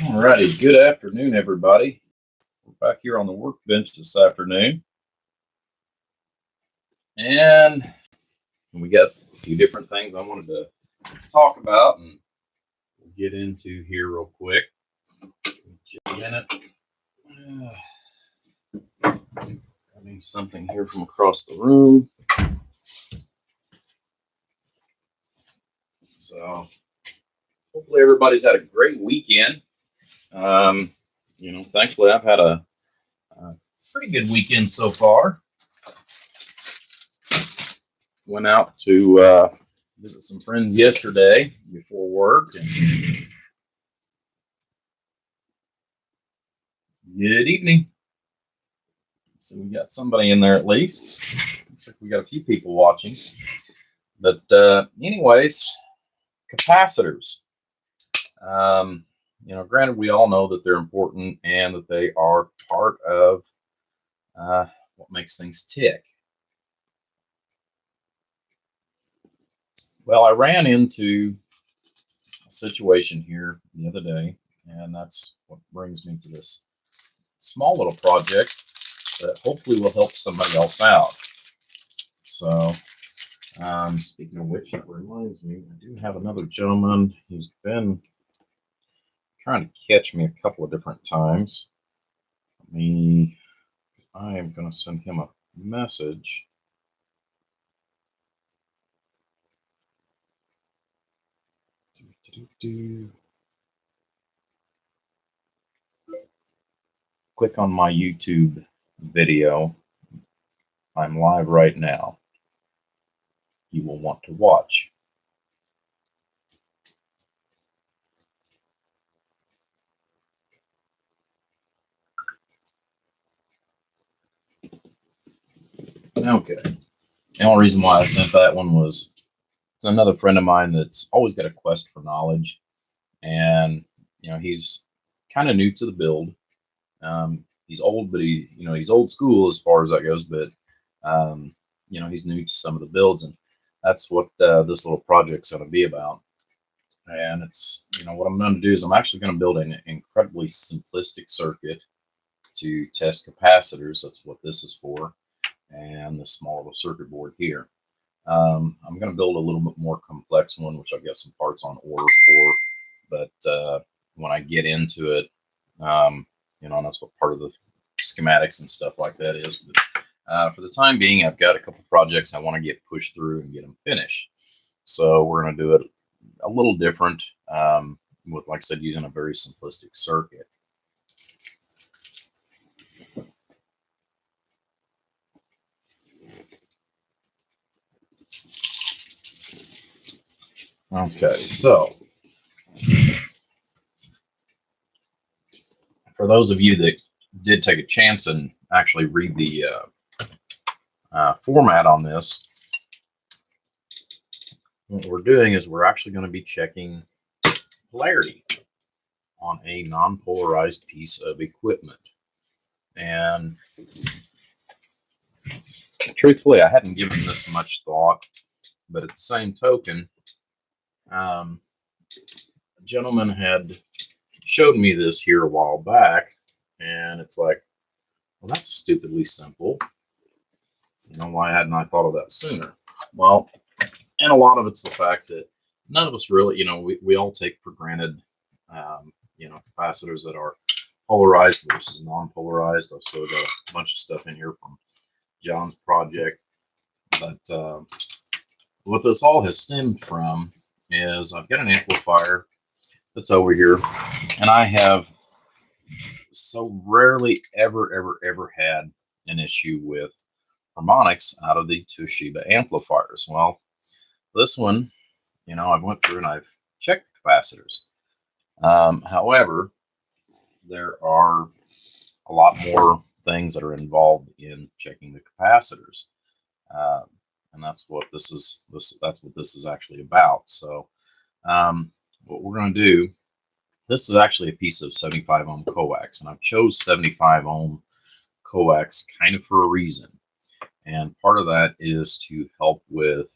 Alrighty, good afternoon, everybody. We're back here on the workbench this afternoon. And we got a few different things I wanted to talk about and get into here real quick. Just a minute. I need something here from across the room. So hopefully everybody's had a great weekend. Thankfully I've had a pretty good weekend so far. Went out to visit some friends yesterday before work. And good evening. So we got somebody in there at least. Looks like we got a few people watching. But anyways, capacitors. Granted, we all know that they're important and that they are part of what makes things tick. Well, I ran into a situation here the other day, and that's what brings me to this small little project that hopefully will help somebody else out. So, speaking of which, it reminds me, I do have another gentleman. He's been trying to catch me a couple of different times. I am going to send him a message. Click on my YouTube video. I'm live right now. You will want to watch. Okay. The only reason why I sent that one was it's another friend of mine that's always got a quest for knowledge, and he's kind of new to the build. He's old, but he's old school as far as that goes. But he's new to some of the builds, and that's what this little project's going to be about. And it's what I'm going to do is I'm actually going to build an incredibly simplistic circuit to test capacitors. That's what this is for. And the small little circuit board here. I'm going to build a little bit more complex one, which I've got some parts on order for. But when I get into it, and that's what part of the schematics and stuff like that is. But for the time being, I've got a couple projects I want to get pushed through and get them finished. So we're going to do it a little different with, like I said, using a very simplistic circuit. Okay, so for those of you that did take a chance and actually read the format on this, what we're doing is we're actually going to be checking polarity on a non-polarized piece of equipment. And truthfully, I hadn't given this much thought, but at the same token, a gentleman had showed me this here a while back, and it's like, well, that's stupidly simple. Why hadn't I thought of that sooner? Well, and a lot of it's the fact that none of us really, we all take for granted, capacitors that are polarized versus non-polarized. I've still got a bunch of stuff in here from John's project, but what this all has stemmed from is I've got an amplifier that's over here, and I have so rarely ever had an issue with harmonics out of the Toshiba amplifiers. Well, this one, I went through and I've checked the capacitors. However, there are a lot more things that are involved in checking the capacitors. And that's what this is. That's what this is actually about. So, what we're going to do, this is actually a piece of 75 ohm coax, and I've chose 75 ohm coax kind of for a reason. And part of that is to help with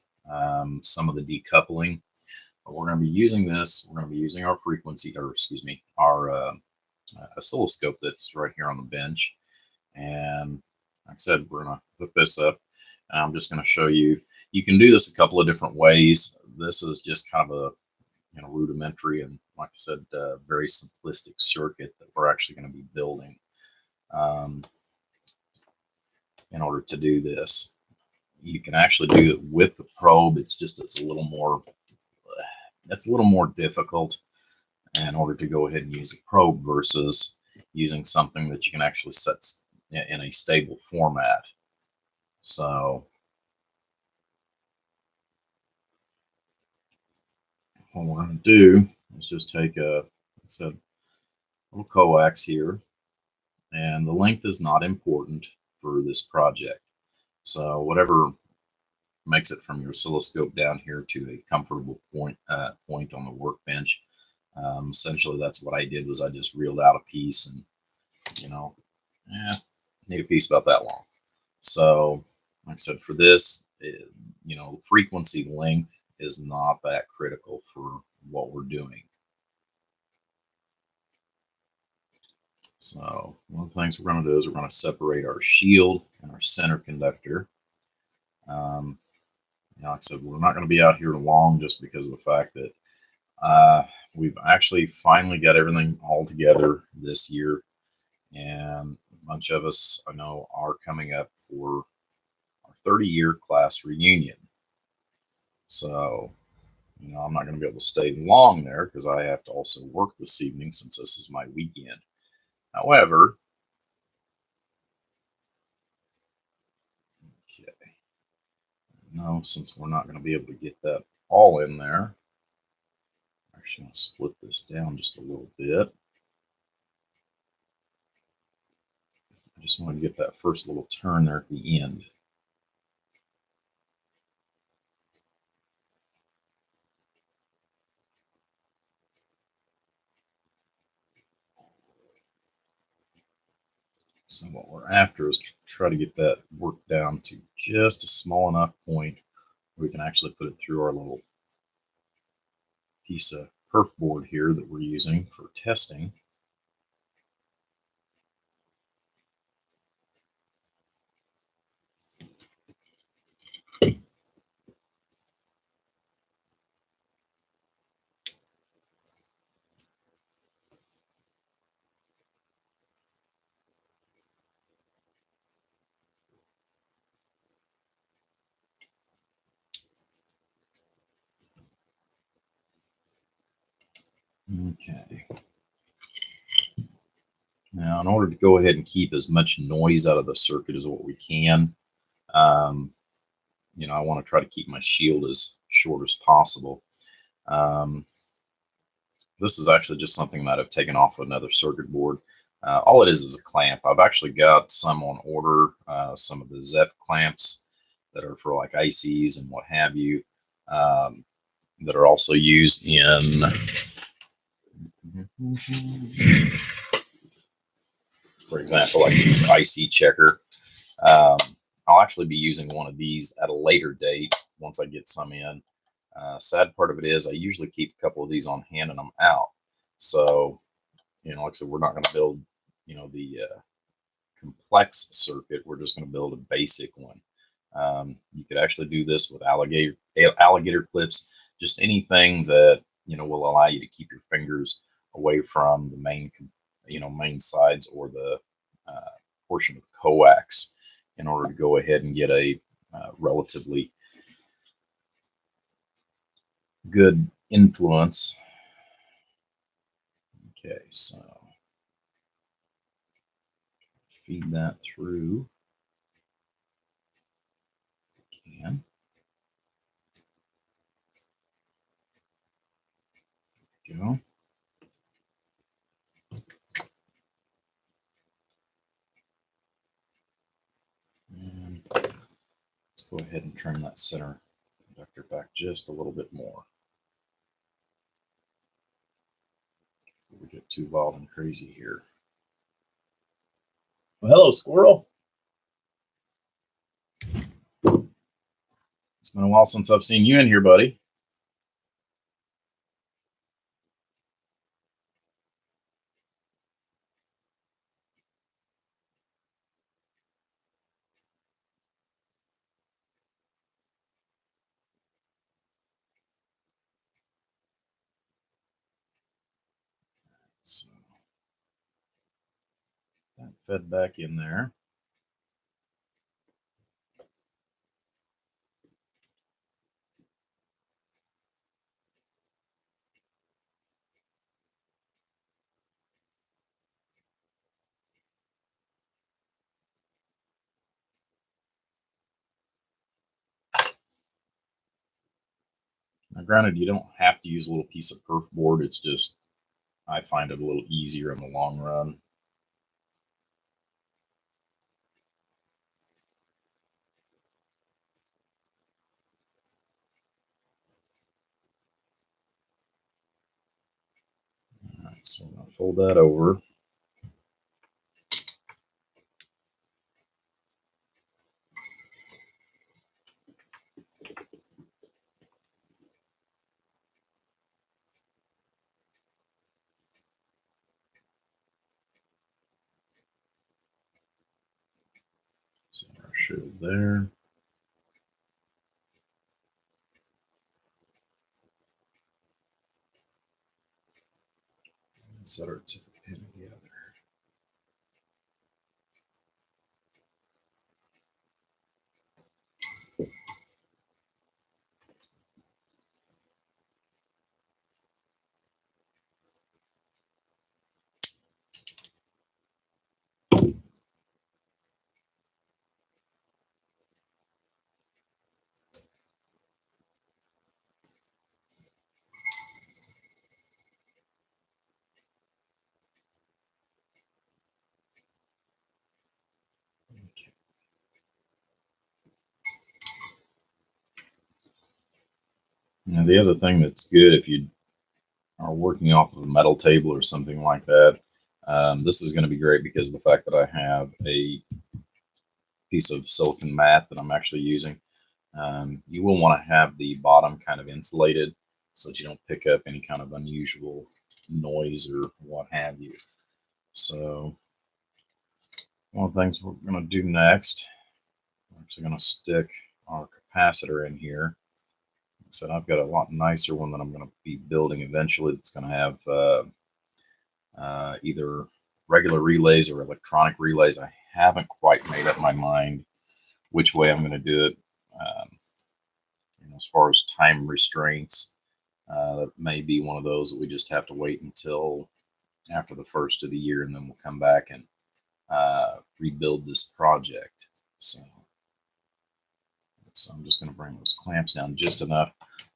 some of the decoupling. But we're going to be using this. We're going to be using our frequency, or excuse me, our oscilloscope that's right here on the bench. And like I said, we're going to hook this up. And I'm just going to show you. You can do this a couple of different ways. This is just kind of a rudimentary and, like I said, very simplistic circuit that we're actually going to be building in order to do this. You can actually do it with the probe. It's a little more difficult in order to go ahead and use a probe versus using something that you can actually set in a stable format. So what we're going to do is just take a little coax here, and the length is not important for this project. So whatever makes it from your oscilloscope down here to a comfortable point on the workbench. Essentially, that's what I did. Was I just reeled out a piece, and need a piece about that long. So, like I said, for this, frequency length is not that critical for what we're doing. So one of the things we're going to do is we're going to separate our shield and our center conductor. Like I said, we're not going to be out here long just because of the fact that we've actually finally got everything all together this year, and a bunch of us I know are coming up for our 30-year class reunion. So, I'm not going to be able to stay long there because I have to also work this evening since this is my weekend. However, okay, no, since we're not going to be able to get that all in there, I'm actually going to split this down just a little bit. I just want to get that first little turn there at the end. So what we're after is to try to get that worked down to just a small enough point where we can actually put it through our little piece of perf board here that we're using for testing. Okay. Now, in order to go ahead and keep as much noise out of the circuit as what we can, I want to try to keep my shield as short as possible. This is actually just something that I've taken off another circuit board. All it is a clamp. I've actually got some on order, some of the ZEF clamps that are for like ICs and what have you, that are also used in for example, like the IC checker. I'll actually be using one of these at a later date once I get some in. Sad part of it is I usually keep a couple of these on hand and I'm out. So, like I said, we're not going to build, the complex circuit. We're just going to build a basic one. You could actually do this with alligator clips, just anything that, will allow you to keep your fingers away from the main sides or the portion of the coax in order to go ahead and get a relatively good influence. Okay, so feed that through. Can. Go. And let's go ahead and trim that center conductor back just a little bit more. We get too wild and crazy here. Well, hello, squirrel. It's been a while since I've seen you in here, buddy. that fed back in there. Now, granted, you don't have to use a little piece of perf board. It's just, I find it a little easier in the long run. All right, so I'll fold that over. So our shield there. Set our tip pin together. Okay. Now the other thing that's good if you are working off of a metal table or something like that, this is going to be great because of the fact that I have a piece of silicon mat that I'm actually using. You will want to have the bottom kind of insulated so that you don't pick up any kind of unusual noise or what have you. So one of the things we're going to do next, we're actually going to stick our capacitor in here. Like I said, I've got a lot nicer one that I'm going to be building eventually that's going to have either regular relays or electronic relays. I haven't quite made up my mind which way I'm going to do it. As far as time restraints, that may be one of those that we just have to wait until after the first of the year, and then we'll come back and rebuild this project. So I'm just going to bring those clamps down just enough.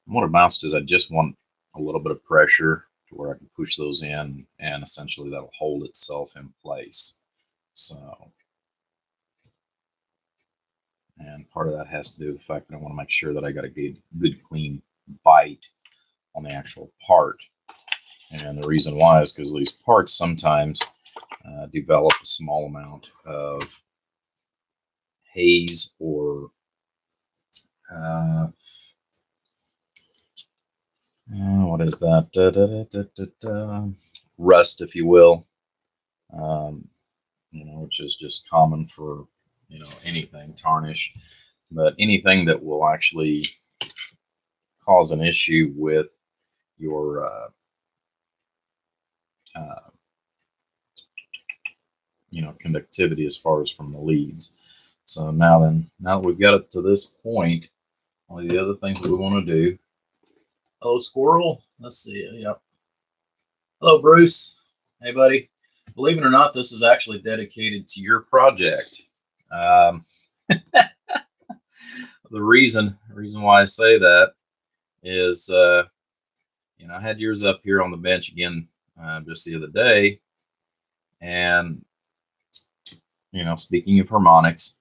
And what it amounts to is I just want a little bit of pressure to where I can push those in, and essentially that'll hold itself in place. So, and part of that has to do with the fact that I want to make sure that I got a good clean bite on the actual part. And the reason why is because these parts sometimes develop a small amount of haze or what is that? Rust, if you will. Which is just common for anything, tarnish, but anything that will actually cause an issue with your conductivity as far as from the leads. So now that we've got it to this point, one of the other things that we want to do. Hello, squirrel. Let's see. Yep. Hello, Bruce. Hey, buddy. Believe it or not, this is actually dedicated to your project. The reason why I say that is, I had yours up here on the bench again just the other day, and speaking of harmonics,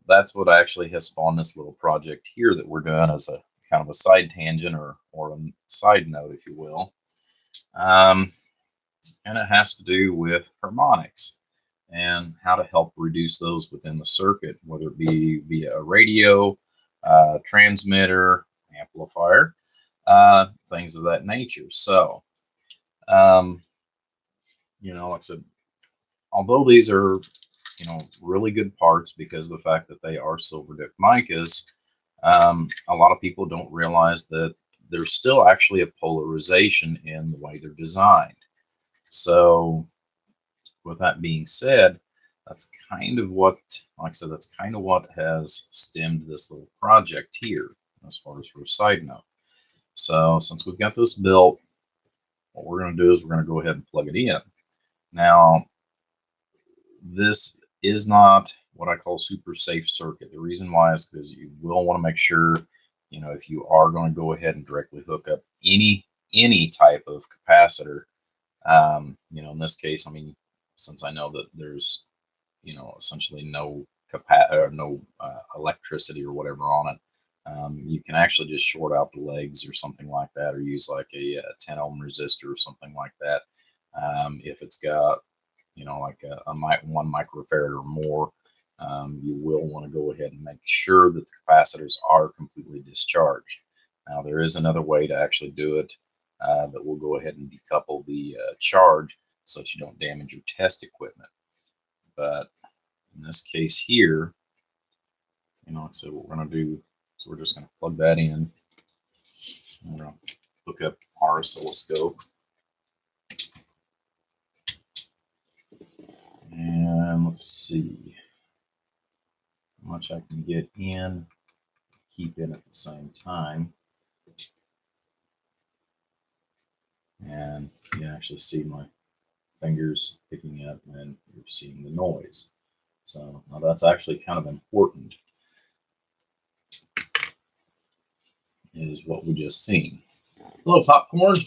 that's what actually has spawned this little project here that we're doing as a kind of a side tangent or a side note, if you will. And it has to do with harmonics and how to help reduce those within the circuit, whether it be via a radio, transmitter, amplifier, things of that nature. So, like I said, although these are, really good parts because of the fact that they are silver dip micas, a lot of people don't realize that there's still actually a polarization in the way they're designed. So with that being said, that's kind of what, like I said, that's kind of what has stemmed this little project here, as far as for a side note. So since we've got this built, what we're going to do is we're going to go ahead and plug it in. Now, this is not what I call super safe circuit. The reason why is because you will want to make sure, if you are going to go ahead and directly hook up any type of capacitor, in this case, I mean, since I know that there's, essentially no electricity or whatever on it, you can actually just short out the legs or something like that, or use like a 10 ohm resistor or something like that. If it's got, like a 1 microfarad or more, you will want to go ahead and make sure that the capacitors are completely discharged. Now, there is another way to actually do it that will go ahead and decouple the charge so that you don't damage your test equipment. But in this case here, so what we're going to do is we're just going to plug that in. We're going to hook up our oscilloscope. And let's see how much I can get in, keep in at the same time. And you can actually see my fingers picking up and you're seeing the noise. So now that's actually kind of important, is what we just seen. Hello, popcorn.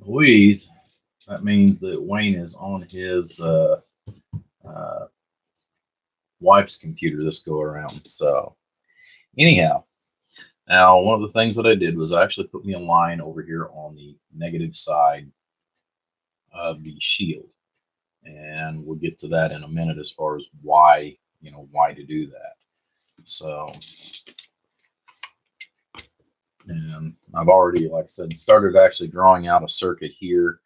Louise, that means that Wayne is on his wife's computer this go around. So anyhow, now one of the things that I did was I actually put me a line over here on the negative side of the shield, and we'll get to that in a minute as far as why to do that. So, and I've already, like I said, started actually drawing out a circuit here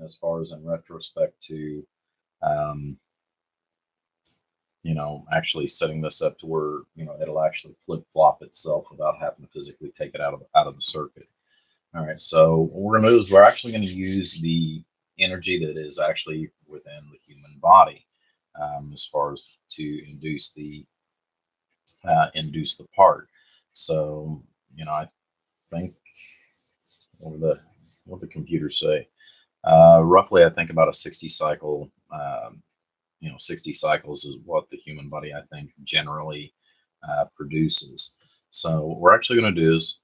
as far as in retrospect to actually setting this up to where it'll actually flip-flop itself without having to physically take it out of the circuit. All right, so what we're going to do is we're actually going to use the energy that is actually within the human body, as far as to induce the part. So I think what the computers say, roughly I think about a 60 cycle. 60 cycles is what the human body, I think, generally produces. So what we're actually going to do is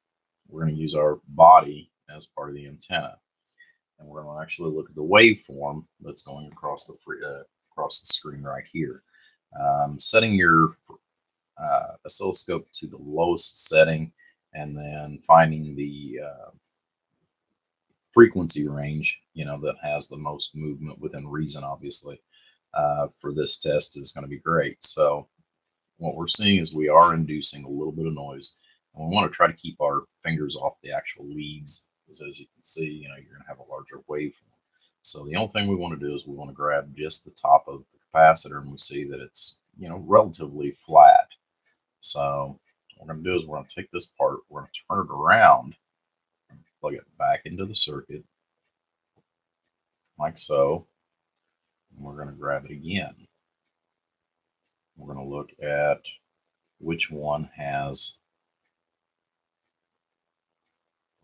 we're going to use our body as part of the antenna, and we're going to actually look at the waveform that's going across the screen right here. Setting your oscilloscope to the lowest setting, and then finding the frequency range that has the most movement within reason, obviously. For this test is going to be great. So what we're seeing is we are inducing a little bit of noise, and we want to try to keep our fingers off the actual leads, because as you can see, you're going to have a larger waveform. So the only thing we want to do is we want to grab just the top of the capacitor, and we see that it's relatively flat. So what we're going to do is we're going to take this part, we're going to turn it around, and plug it back into the circuit like so. We're going to grab it again. We're going to look at which one has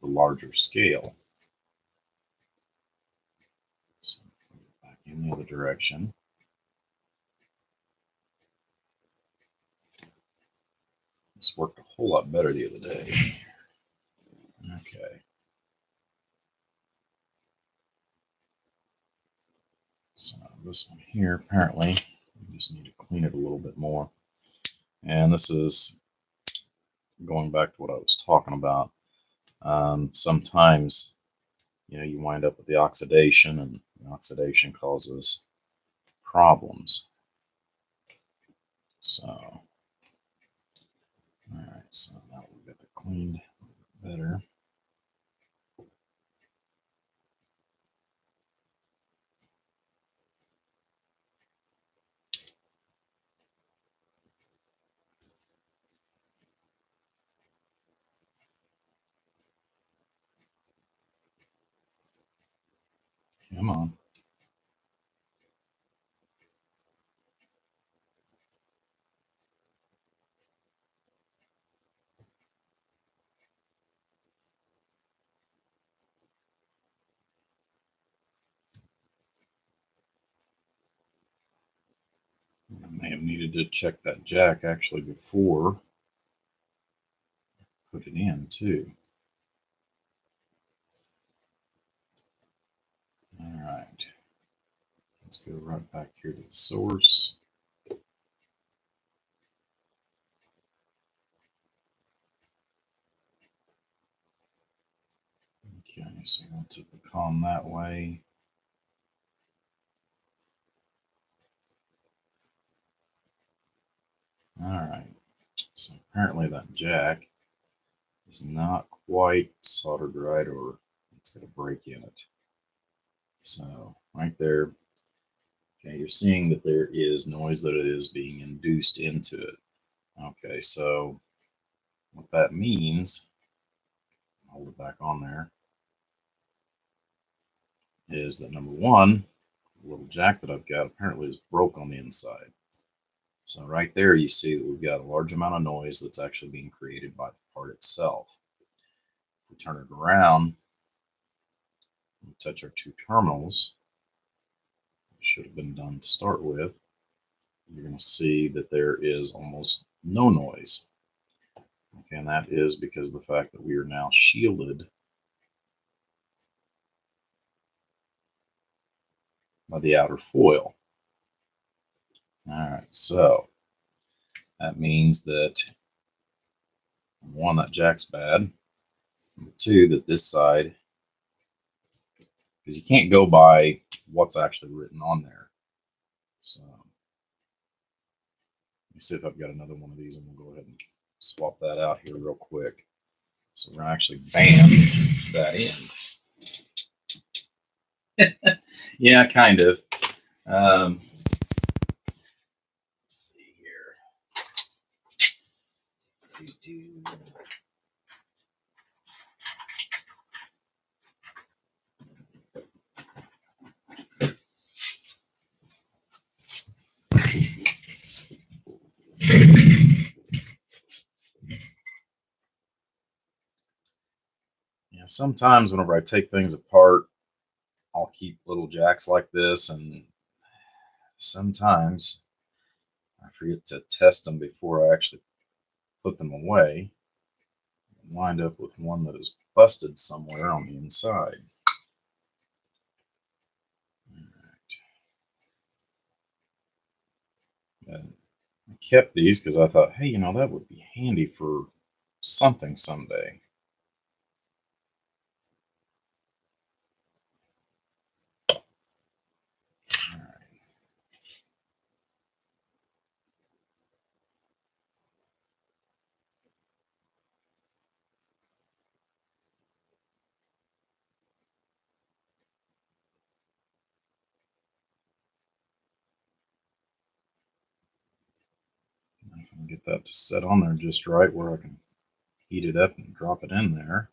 the larger scale. So back in the other direction. This worked a whole lot better the other day. Okay. So this one here, apparently, we just need to clean it a little bit more. And this is going back to what I was talking about. Sometimes, you wind up with the oxidation, and the oxidation causes problems. So, all right, so now we've got it cleaned better. Come on. I may have needed to check that jack actually before I put it in too. All right. Let's go right back here to the source. Okay, so we'll tip the column that way. All right. So apparently that jack is not quite soldered right, or it's got a break in it. So right there, okay, you're seeing that there is noise that is being induced into it. Okay, so what that means, hold it back on there, is that number one, the little jack that I've got apparently is broke on the inside. So right there you see that we've got a large amount of noise that's actually being created by the part itself. If we turn it around and touch our two terminals, which should have been done to start with, you're going to see that there is almost no noise. Okay, and that is because of the fact that we are now shielded by the outer foil. All right, so that means that number one, that jack's bad. Number two, that this side, because you can't go by what's actually written on there. So let me see if I've got another one of these, and we'll go ahead and swap that out here real quick. So we're actually band that in. Yeah, kind of. Let's see here. Yeah, sometimes whenever I take things apart, I'll keep little jacks like this, and sometimes I forget to test them before I actually put them away, and wind up with one that is busted somewhere on the inside. And I kept these because I thought, hey, that would be handy for something someday. I can get that to set on there just right where I can heat it up and drop it in there.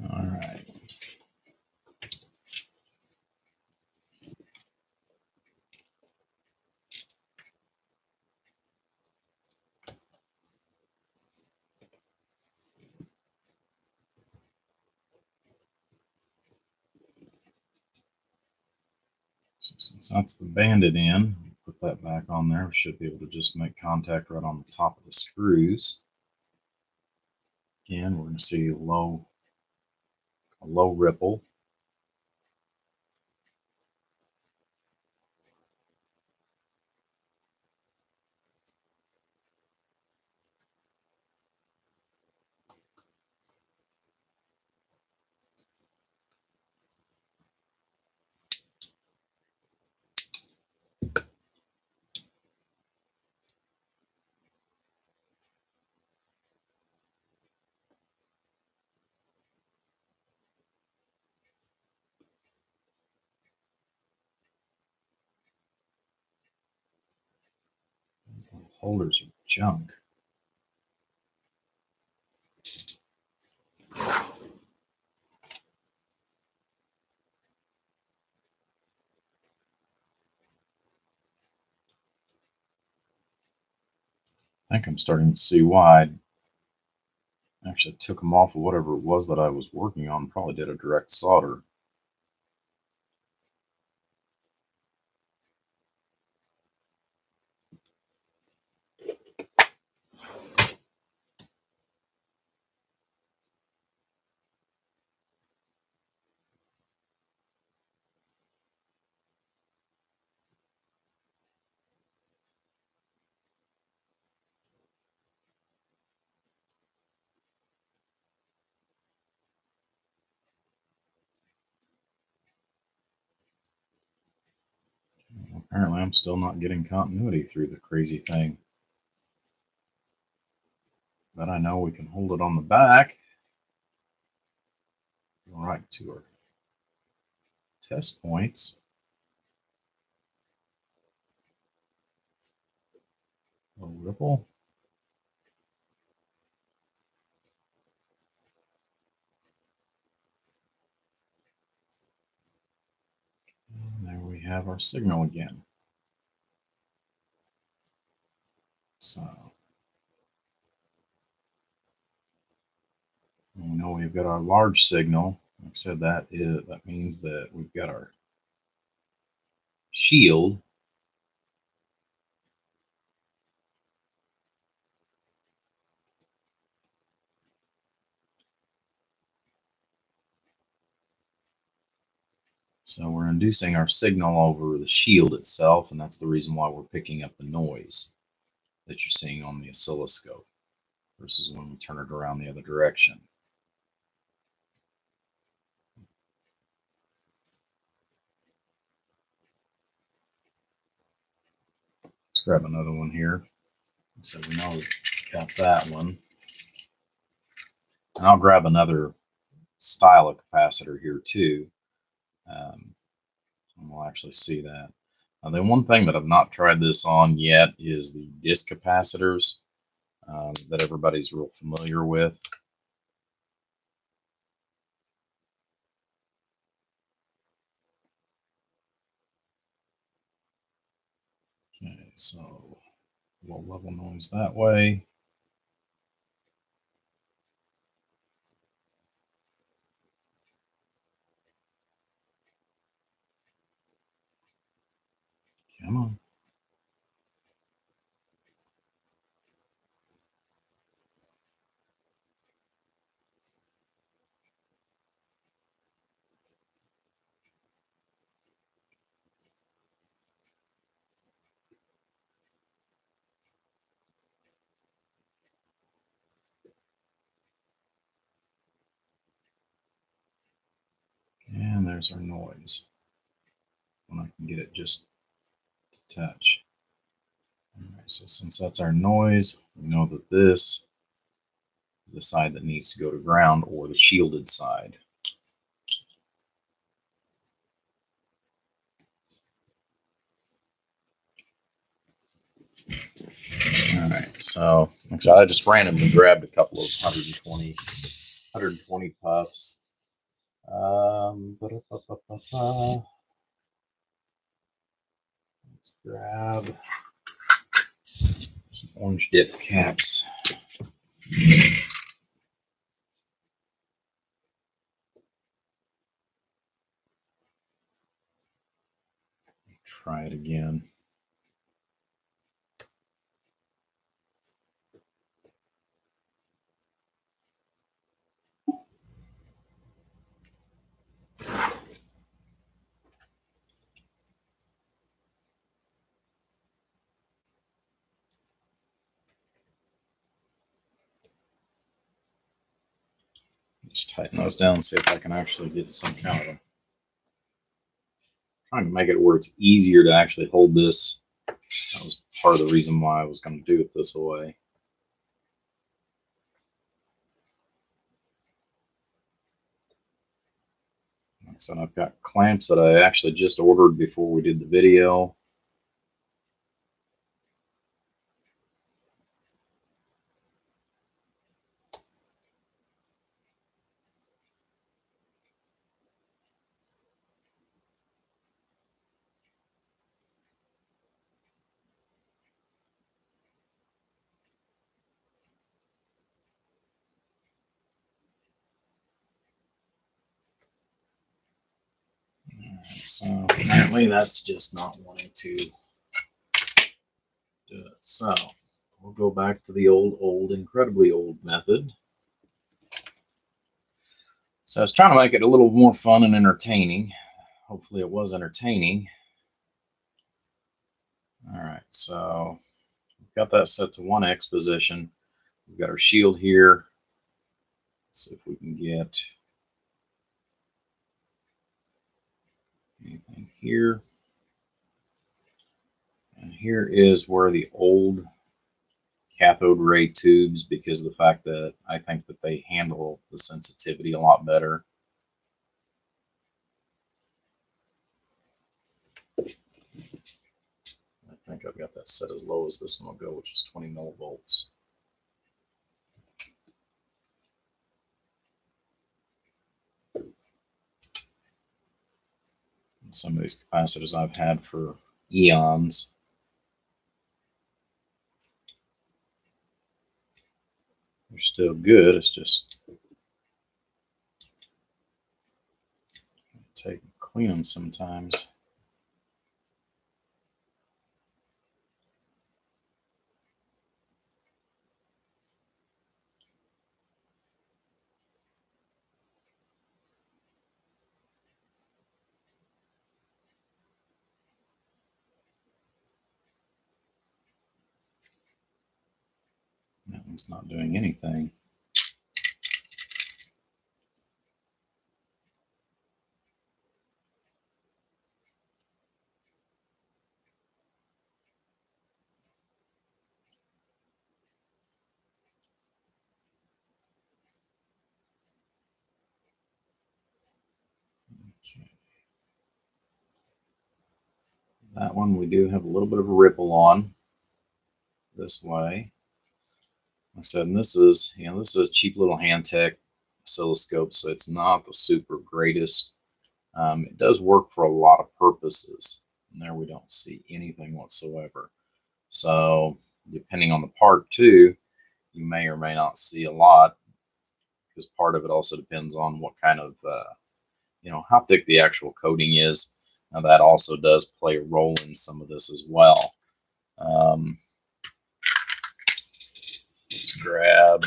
All right. So since that's the banded end, put that back on there. We should be able to just make contact right on the top of the screws. Again, we're going to see a low ripple. These little holders are junk. I think I'm starting to see why I actually took them off of whatever it was that I was working on. Probably did a direct solder. Apparently, I'm still not getting continuity through the crazy thing. But I know we can hold it on the back. Go right to our test points. A ripple. And there we have our signal again. So we know we've got our large signal. Like I said, that means that we've got our shield. So we're inducing our signal over the shield itself, and that's the reason why we're picking up the noise that you're seeing on the oscilloscope versus when we turn it around the other direction. Let's grab another one here. So we know we've got that one. And I'll grab another style of capacitor here too. And we'll actually see that. Now, the one thing that I've not tried this on yet is the disc capacitors that everybody's real familiar with. Okay, so low level noise that way. Come on. And there's our noise. When I can get it just to touch. All right, so since that's our noise, we know that this is the side that needs to go to ground, or the shielded side. All right, so I just randomly grabbed a couple of 120 puffs. Let's grab some orange dip caps. Try it again. Just tighten those down and see if I can actually get some kind of a, trying to make it where it's easier to actually hold this. That was part of the reason why I was going to do it this way. Like I said, I've got clamps that I actually just ordered before we did the video. So apparently that's just not wanting to do it. So we'll go back to the old, incredibly old method. So I was trying to make it a little more fun and entertaining. Hopefully it was entertaining. All right, so we've got that set to 1x position. We've got our shield here. Let's see if we can get anything here. And here is where the old cathode ray tubes, because of the fact that I think that they handle the sensitivity a lot better. I think I've got that set as low as this one will go, which is 20 millivolts. Some of these capacitors I've had for eons. They're still good. It's just take and clean them sometimes. That one's not doing anything. Okay. That one we do have a little bit of a ripple on this way. Like I said, and this is, this is a cheap little Handtech oscilloscope, so it's not the super greatest. It does work for a lot of purposes. And there we don't see anything whatsoever. So depending on the part too, you may or may not see a lot, because part of it also depends on what kind of, how thick the actual coating is. Now that also does play a role in some of this as well. Let's grab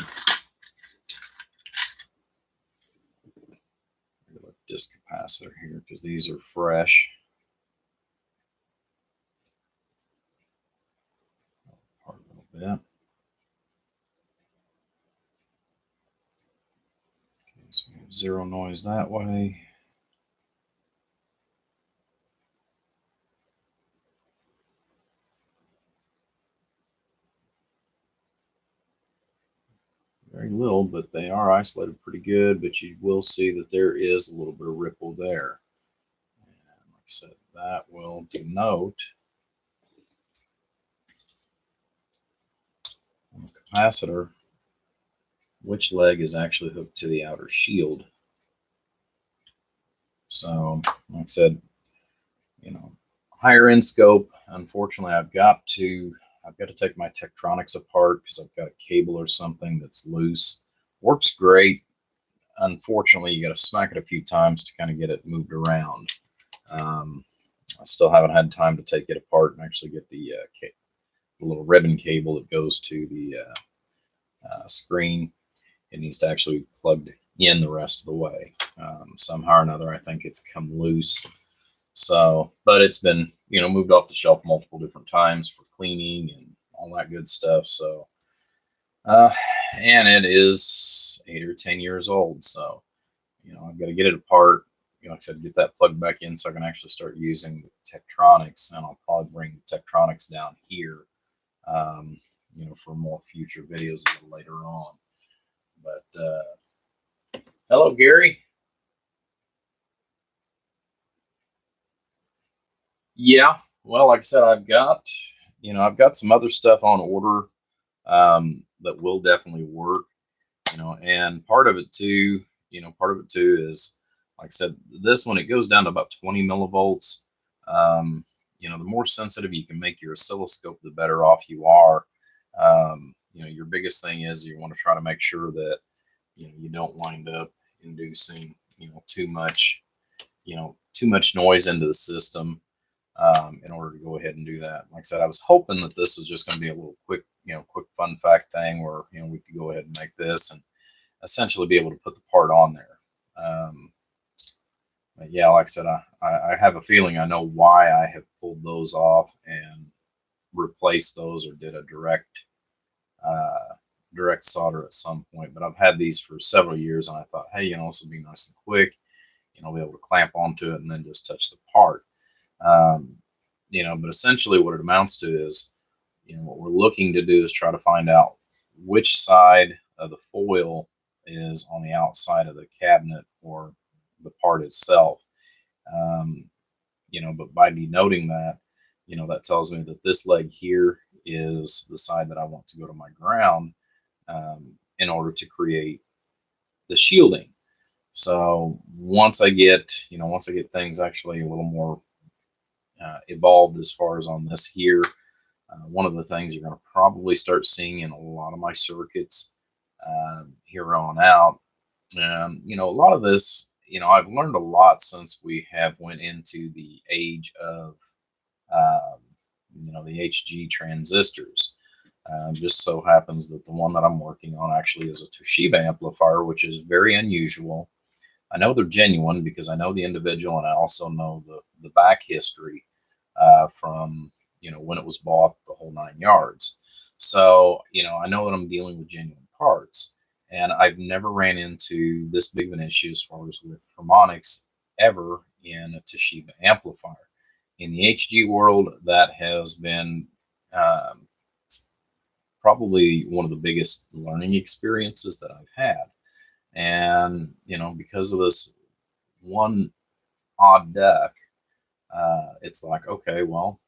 a disc capacitor here, because these are fresh. Apart a little bit. Okay, so we have zero noise that way. Very little, but they are isolated pretty good, but you will see that there is a little bit of ripple there. And like I said, that will denote on the capacitor which leg is actually hooked to the outer shield. So, like I said, higher end scope, unfortunately I've got to take my Tektronix apart because I've got a cable or something that's loose. Works great. Unfortunately, you got to smack it a few times to kind of get it moved around. I still haven't had time to take it apart and actually get the little ribbon cable that goes to the screen. It needs to actually be plugged in the rest of the way. Somehow or another, I think it's come loose. So, but it's been, moved off the shelf multiple different times for cleaning and all that good stuff. So, and it is 8 or 10 years old. So I've got to get it apart. Like I said, get that plugged back in so I can actually start using the Tektronix, and I'll probably bring the Tektronix down here, for more future videos a little later on. But hello, Gary. Yeah, well, like I said, I've got some other stuff on order that will definitely work. And part of it too is, like I said, this one, it goes down to about 20 millivolts. The more sensitive you can make your oscilloscope, the better off you are. Your biggest thing is you want to try to make sure that you don't wind up inducing too much noise into the system, in order to go ahead and do that. Like I said, I was hoping that this was just going to be a little quick fun fact thing where we could go ahead and make this and essentially be able to put the part on there. But yeah, like I said, I have a feeling I know why I have pulled those off and replaced those, or did a direct solder at some point. But I've had these for several years, and I thought, hey, this will be nice and quick. Be able to clamp onto it and then just touch the part. But essentially what it amounts to is, what we're looking to do is try to find out which side of the foil is on the outside of the cabinet or the part itself. But by denoting that, that tells me that this leg here is the side that I want to go to my ground, in order to create the shielding. So once I get things actually a little more evolved as far as on this here, one of the things you're going to probably start seeing in a lot of my circuits here on out, a lot of this, I've learned a lot since we have went into the age of the HG transistors. Just so happens that the one that I'm working on actually is a Toshiba amplifier, which is very unusual. I know they're genuine because I know the individual, and I also know the back history from when it was bought, the whole 9 yards. So I know that I'm dealing with genuine parts, and I've never ran into this big of an issue as far as with harmonics ever in a Toshiba amplifier. In the HG world, that has been probably one of the biggest learning experiences that I've had. And, because of this one odd duck, it's like, okay, well,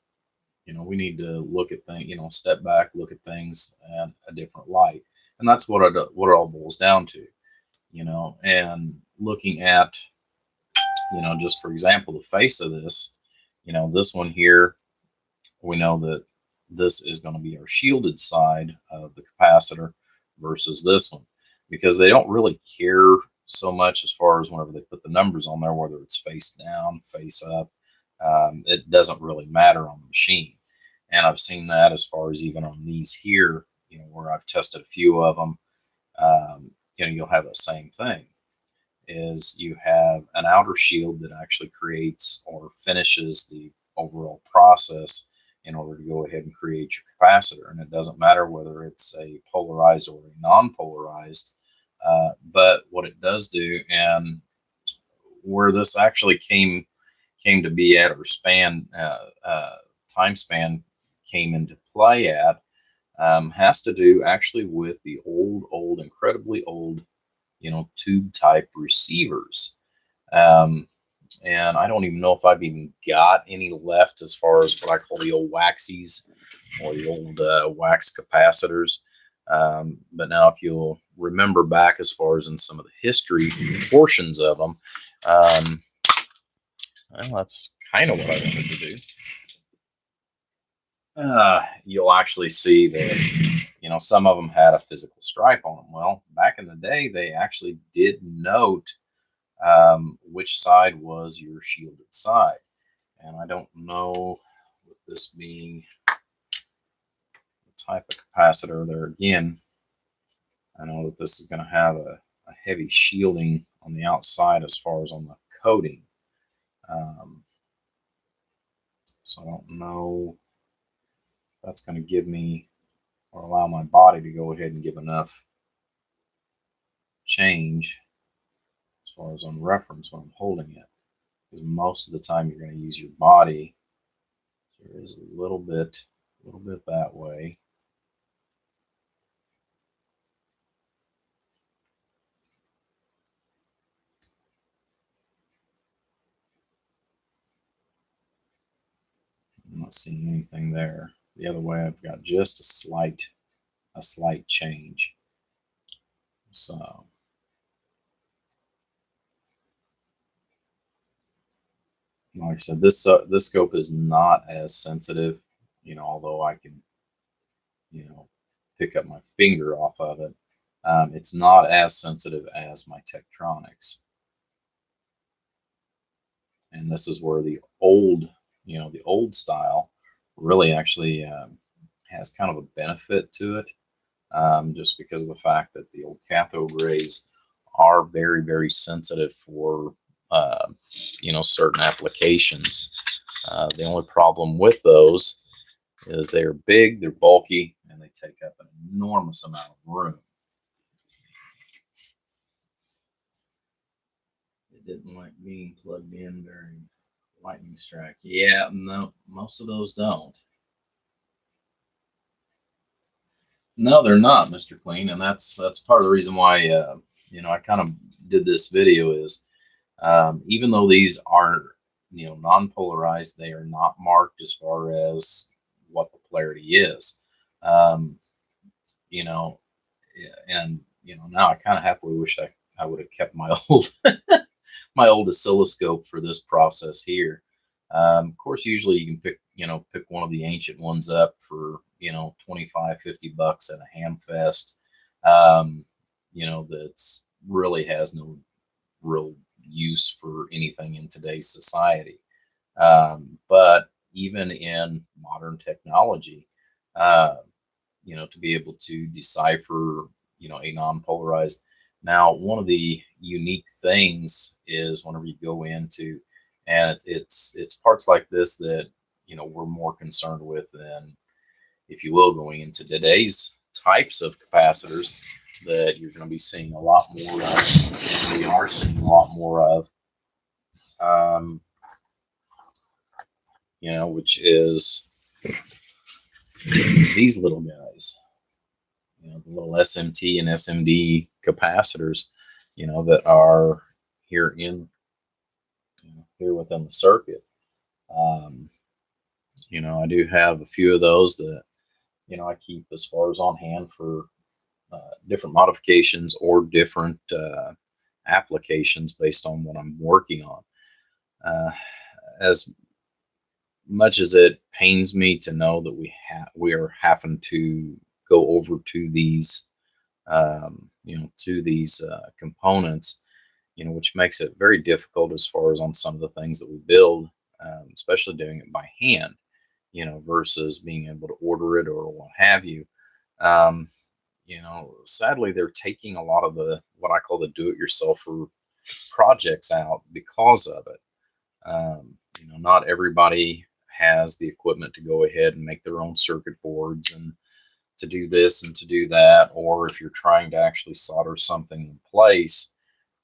we need to look at things, step back, look at things in a different light. And that's what it all boils down to, and looking at, just for example, the face of this, this one here, we know that this is going to be our shielded side of the capacitor versus this one, because they don't really care so much as far as whenever they put the numbers on there, whether it's face down, face up, it doesn't really matter on the machine. And I've seen that as far as even on these here, where I've tested a few of them, you'll have the same thing. Is you have an outer shield that actually creates or finishes the overall process in order to go ahead and create your capacitor. And it doesn't matter whether it's a polarized or a non-polarized, but what it does do, and where this actually came to be at, or time span came into play at, has to do actually with the old, incredibly old, tube type receivers. And I don't even know if I've even got any left as far as what I call the old waxies, or the old wax capacitors. But now, if you'll remember back as far as in some of the history portions of them, well, that's kind of what I wanted to do. You'll actually see that, some of them had a physical stripe on them. Well, back in the day, they actually did note which side was your shielded side. And I don't know, with this being the type of capacitor there, again, I know that this is going to have a heavy shielding on the outside as far as on the coating. So I don't know if that's going to give me, or allow my body to go ahead and give enough change as far as on reference when I'm holding it, because most of the time you're going to use your body. There is a little bit that way. I'm not seeing anything there. The other way, I've got just a slight change. So like I said, this scope is not as sensitive, although I can, pick up my finger off of it. It's not as sensitive as my Tektronix. And this is where the old style really actually has kind of a benefit to it, just because of the fact that the old cathode rays are very, very sensitive for certain applications. The only problem with those is they're big, they're bulky, and they take up an enormous amount of room. It didn't like being plugged in during lightning strike. Yeah, no, most of those don't. No, they're not, Mr. Clean, and that's part of the reason why I kind of did this video is even though these are non-polarized, they are not marked as far as what the polarity is. And now I kind of happily wish I would have kept my old my old oscilloscope for this process here. Of course, usually you can pick one of the ancient ones up for 25, $50 at a ham fest. That's really has no real use for anything in today's society. But even in modern technology, to be able to decipher, a non-polarized. Now, one of the unique things is whenever you go into, and it's parts like this that, we're more concerned with than, if you will, going into today's types of capacitors that you're going to be seeing a lot more of. We are seeing a lot more of, which is these little guys, the little SMT and SMD capacitors, that are here here within the circuit. I do have a few of those that, I keep as far as on hand for different modifications or different applications based on what I'm working on. As much as it pains me to know that we are having to go over to these components, which makes it very difficult as far as on some of the things that we build, especially doing it by hand, versus being able to order it or what have you. Sadly, they're taking a lot of what I call the do-it-yourselfer projects out because of it. Not everybody has the equipment to go ahead and make their own circuit boards and to do this and to do that, or if you're trying to actually solder something in place,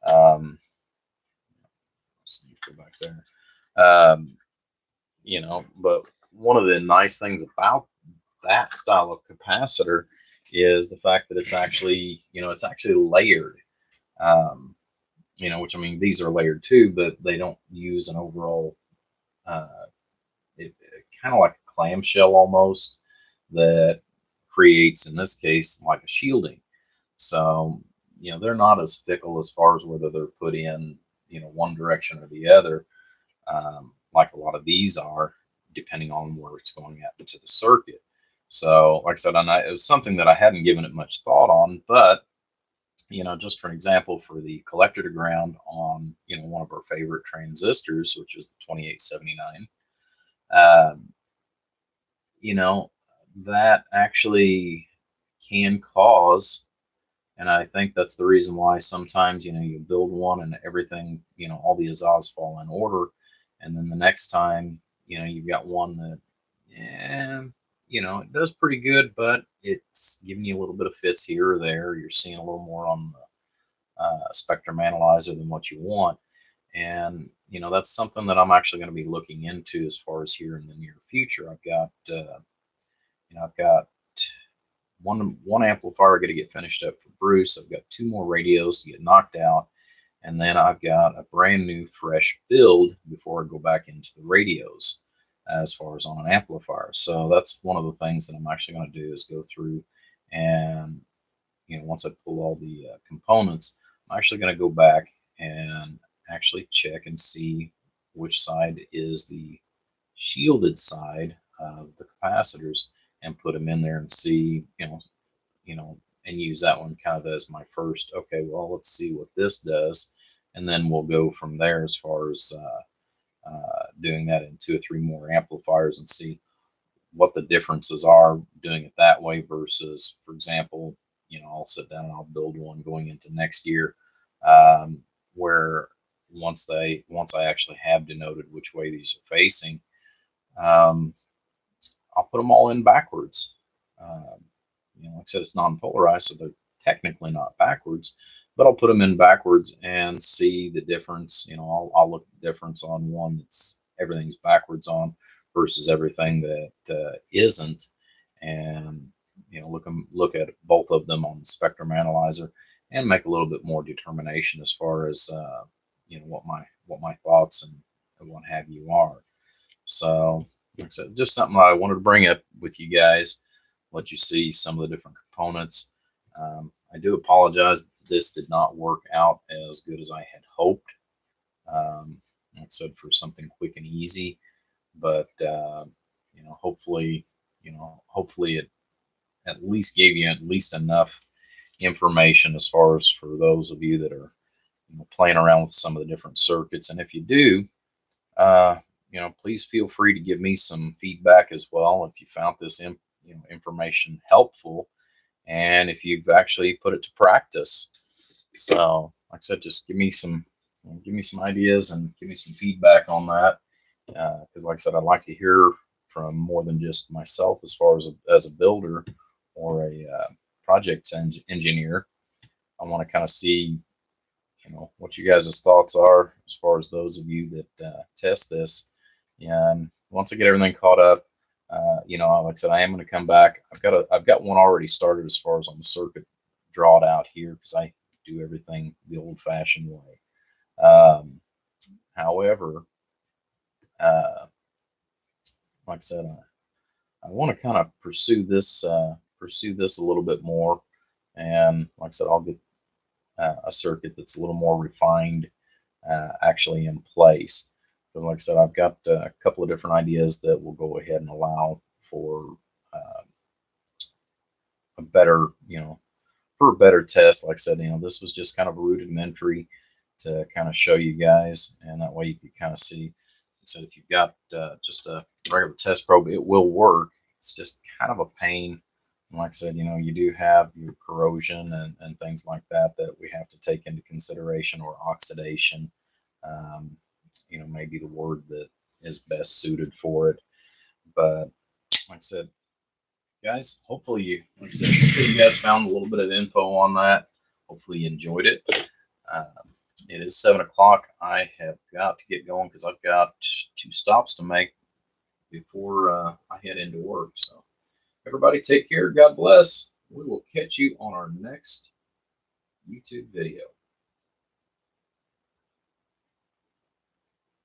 let's go back there. But one of the nice things about that style of capacitor is the fact that it's actually layered. Which, I mean, these are layered too, but they don't use an overall, kind of like a clamshell almost that creates, in this case, like a shielding. So, they're not as fickle as far as whether they're put in, one direction or the other, like a lot of these are, depending on where it's going at to the circuit. So, like I said, it was something that I hadn't given it much thought on, but, just for an example, for the collector to ground on, one of our favorite transistors, which is the 2879, that actually can cause, and I think that's the reason why sometimes, you build one and everything, all the azaz fall in order. And then the next time, you've got one that, it does pretty good, but it's giving you a little bit of fits here or there. You're seeing a little more on spectrum analyzer than what you want. And you know, that's something that I'm actually going to be looking into as far as here in the near future. I've got you know, I've got one amplifier going to get finished up for Bruce. I've got 2 more radios to get knocked out, and then I've got a brand new fresh build before I go back into the radios as far as on an amplifier. So that's one of the things that I'm actually going to do is go through, and you know, once I pull all the components, I'm actually going to go back and actually check and see which side is the shielded side of the capacitors, and put them in there and see, and use that one kind of as my first. Okay, well, let's see what this does, and then we'll go from there as far as doing that in 2 or 3 more amplifiers and see what the differences are doing it that way versus, for example, I'll sit down and I'll build one going into next year, where once I actually have denoted which way these are facing, I'll put them all in backwards. Like I said, it's non-polarized, so they're technically not backwards, but I'll put them in backwards and see the difference. I'll look at the difference on one that's everything's backwards on versus everything that isn't, and look at both of them on the spectrum analyzer and make a little bit more determination as far as what my thoughts and what have you are. So, like I said, just something I wanted to bring up with you guys, let you see some of the different components. I do apologize that this did not work out as good as I had hoped. Like I said, for something quick and easy, but hopefully it at least gave you at least enough information as far as for those of you that are playing around with some of the different circuits. And if you do, please feel free to give me some feedback as well if you found this information helpful, and if you've actually put it to practice. So, like I said, just give me some ideas and give me some feedback on that, because like I said, I'd like to hear from more than just myself as far as a builder or a project engineer. I want to kind of see what you guys' thoughts are as far as those of you that test this. And once I get everything caught up, like I said, I am going to come back. I've got one already started as far as on the circuit, draw it out here, because I do everything the old-fashioned way. However, like I said, I want to kind of pursue this a little bit more, and like I said, I'll get a circuit that's a little more refined actually in place. Because like I said, I've got a couple of different ideas that will go ahead and allow for a better, for a better test. Like I said, this was just kind of a rudimentary to kind of show you guys, and that way you could kind of see. Like I said, if you've got just a regular test probe, it will work. It's just kind of a pain. And like I said, you do have your corrosion and things like that we have to take into consideration, or oxidation. Maybe the word that is best suited for it. But like I said, guys, hopefully you guys found a little bit of info on that. Hopefully you enjoyed it. It is 7 o'clock. I have got to get going because I've got 2 stops to make before I head into work. So everybody take care. God bless. We will catch you on our next YouTube video.